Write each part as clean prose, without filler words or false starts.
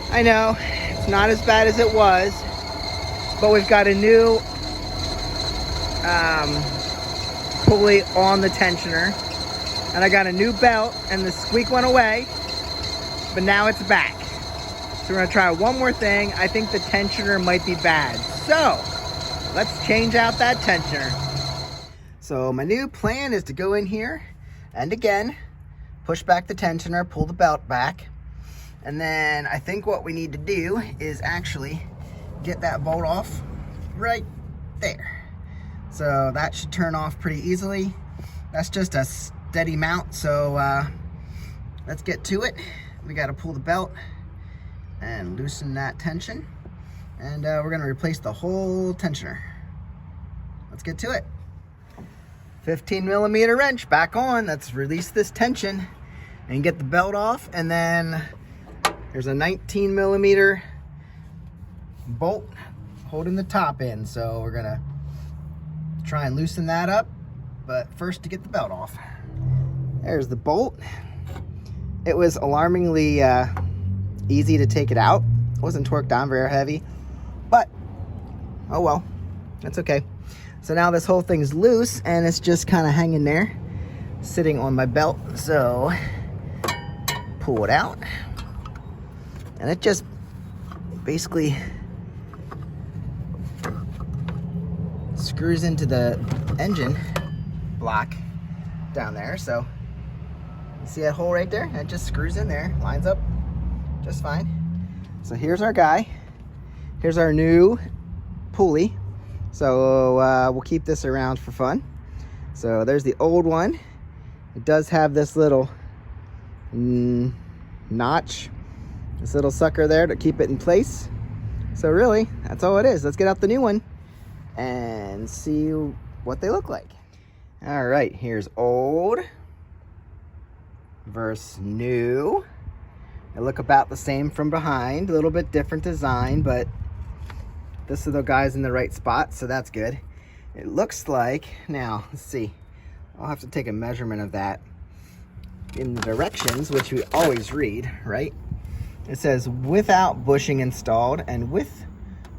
I know, it's not as bad as it was, but we've got a new pulley on the tensioner, and I got a new belt, and the squeak went away, but now it's back. So we're gonna try one more thing. I think the tensioner might be bad. So let's change out that tensioner. So my new plan is to go in here and again, push back the tensioner, pull the belt back. And then I think what we need to do is actually get that bolt off right there. So that should turn off pretty easily. That's just a steady mount. So let's get to it. We got to pull the belt and loosen that tension, and we're going to replace the whole tensioner. Let's get to it. 15mm wrench back on. Let's release this tension and get the belt off, and then there's a 19mm bolt holding the top in, so we're gonna try and loosen that up, but first to get the belt off. There's the bolt. It was alarmingly easy to take it out. It wasn't torqued down very heavy, but oh well, that's okay. So now this whole thing's loose and it's just kind of hanging there, sitting on my belt. So pull it out, and it just basically screws into the engine block down there. So you see that hole right there? It just screws in there, lines up just fine. So here's our guy. Here's our new pulley. So we'll keep this around for fun. So there's the old one. It does have this little notch, this little sucker there to keep it in place. So really, that's all it is. Let's get out the new one and see what they look like. All right, here's old versus new. They look about the same from behind, a little bit different design, but this is the guy's in the right spot, so that's good. It looks like, now, let's see. I'll have to take a measurement of that. In the directions, which we always read, right? It says without bushing installed and with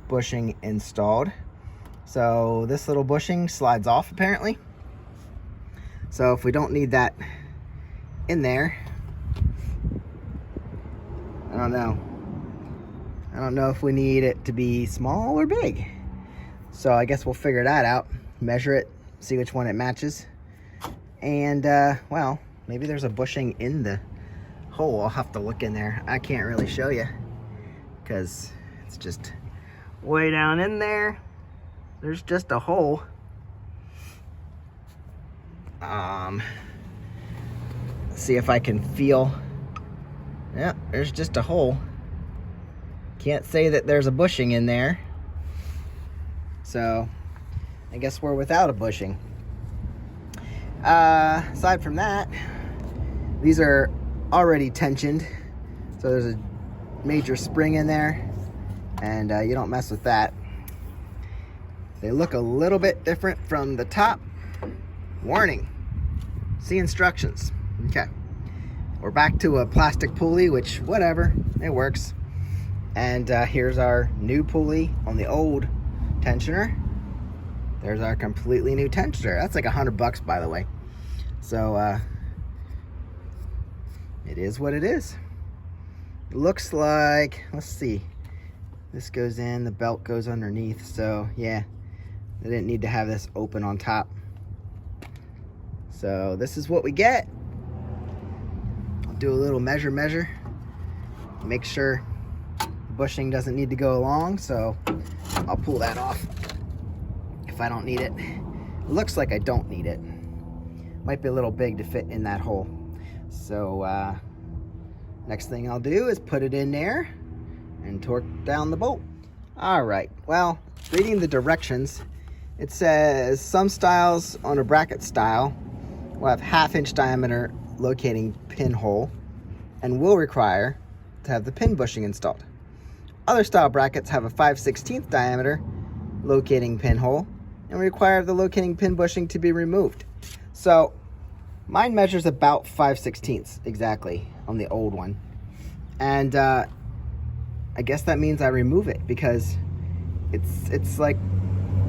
bushing installed. So this little bushing slides off apparently. So if we don't need that in there, I don't know. I don't know if we need it to be small or big. So I guess we'll figure that out. Measure it, see which one it matches. And, well, maybe there's a bushing in the hole. I'll have to look in there. I can't really show you because it's just way down in there. There's just a hole. See if I can feel. Yeah, there's just a hole. Can't say that there's a bushing in there. So I guess we're without a bushing. Aside from that, these are already tensioned. So there's a major spring in there, and you don't mess with that. They look a little bit different from the top. Warning, see instructions. Okay, we're back to a plastic pulley, which whatever, it works. And here's our new pulley on the old tensioner. There's our completely new tensioner. That's like $100 by the way. So it is what it is. It looks like, let's see, this goes in, the belt goes underneath. So yeah, they didn't need to have this open on top. So this is what we get. I'll do a little measure, make sure bushing doesn't need to go along, so I'll pull that off if I don't need it. It looks like I don't need it. Might be a little big to fit in that hole. So next thing I'll do is put it in there and torque down the bolt. All right, well, reading the directions, it says some styles on a bracket style will have 1/2 inch diameter locating pinhole and will require to have the pin bushing installed. Other style brackets have a 5/16 diameter locating pinhole and require the locating pin bushing to be removed. So mine measures about 5/16 exactly on the old one. And I guess that means I remove it because it's like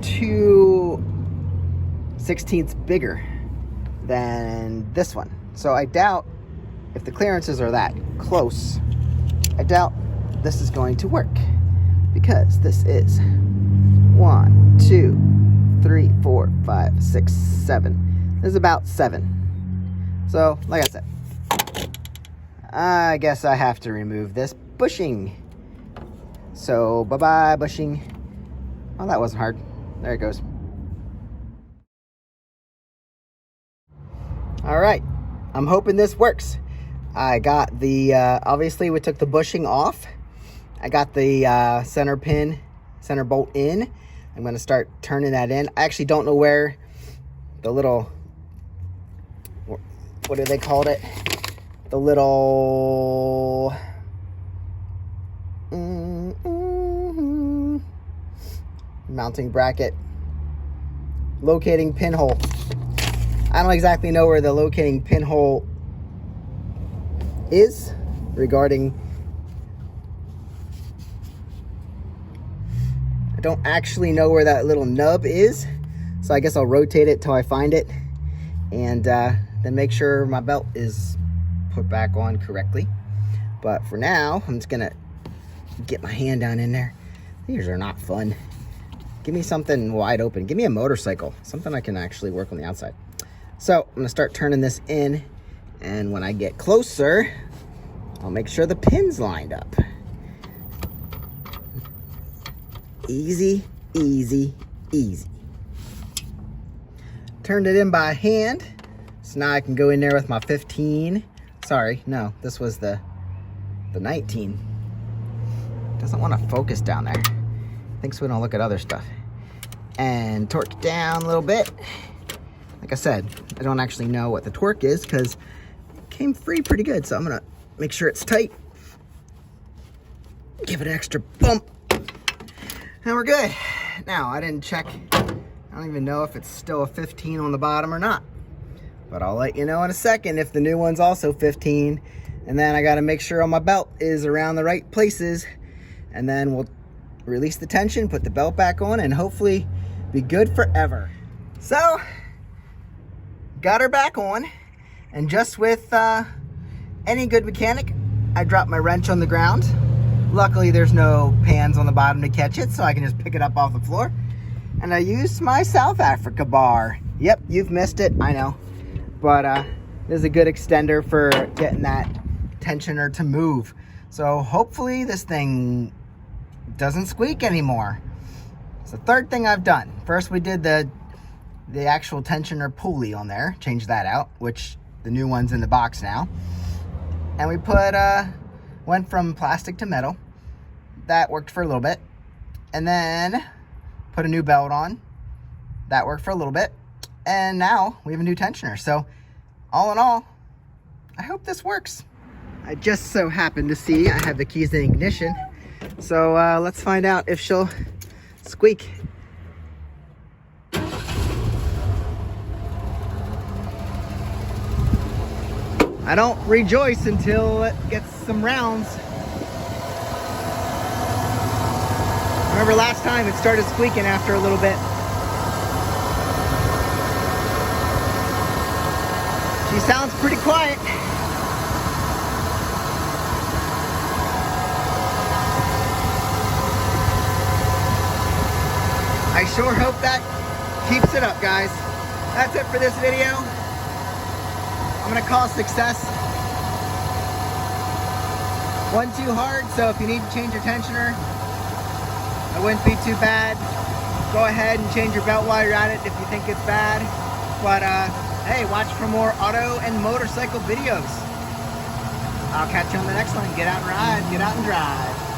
2/16 bigger than this one. So I doubt, if the clearances are that close, I doubt this is going to work, because this is 1, 2, 3, 4, 5, 6, 7. This is about 7. So, like I said, I guess I have to remove this bushing. So, bye-bye, bushing. Oh, that wasn't hard. There it goes. All right. I'm hoping this works. I got the, obviously we took the bushing off. I got the center bolt in. I'm going to start turning that in. I actually don't know where the little, what do they call it? The little mounting bracket locating pinhole. I don't exactly know where the locating pinhole is regarding. I don't actually know where that little nub is, so I guess I'll rotate it till I find it, and then make sure my belt is put back on correctly. But for now, I'm just gonna get my hand down in there. These are not fun. Give me something wide open. Give me a motorcycle, something I can actually work on the outside. So I'm gonna start turning this in, and when I get closer, I'll make sure the pin's lined up. Easy, easy, easy. Turned it in by hand, so now I can go in there with my 15. Sorry, no, this was the 19. Doesn't want to focus down there. Thinks we don't look at other stuff. And torque down a little bit. Like I said, I don't actually know what the torque is because it came free pretty good, so I'm gonna make sure it's tight. Give it an extra bump. And we're good. Now, I didn't check. I don't even know if it's still a 15 on the bottom or not. But I'll let you know in a second if the new one's also 15. And then I got to make sure all my belt is around the right places. And then we'll release the tension, put the belt back on, and hopefully be good forever. So, got her back on. And just with any good mechanic, I dropped my wrench on the ground. Luckily, there's no pans on the bottom to catch it, so I can just pick it up off the floor. And I used my South Africa bar. Yep, you've missed it, I know. But this is a good extender for getting that tensioner to move. So hopefully this thing doesn't squeak anymore. It's the third thing I've done. First, we did the actual tensioner pulley on there. Changed that out, which the new one's in the box now. And we put... went from plastic to metal. That worked for a little bit. And then put a new belt on. That worked for a little bit. And now we have a new tensioner. So all in all, I hope this works. I just so happened to see I have the keys in ignition. So let's find out if she'll squeak. I don't rejoice until it gets some rounds. Remember last time it started squeaking after a little bit. She sounds pretty quiet. I sure hope that keeps it up, guys. That's it for this video. I'm gonna call success. Wasn't too hard, so if you need to change your tensioner, it wouldn't be too bad. Go ahead and change your belt while you're at it if you think it's bad. But hey, watch for more auto and motorcycle videos. I'll catch you on the next one. Get out and ride, get out and drive.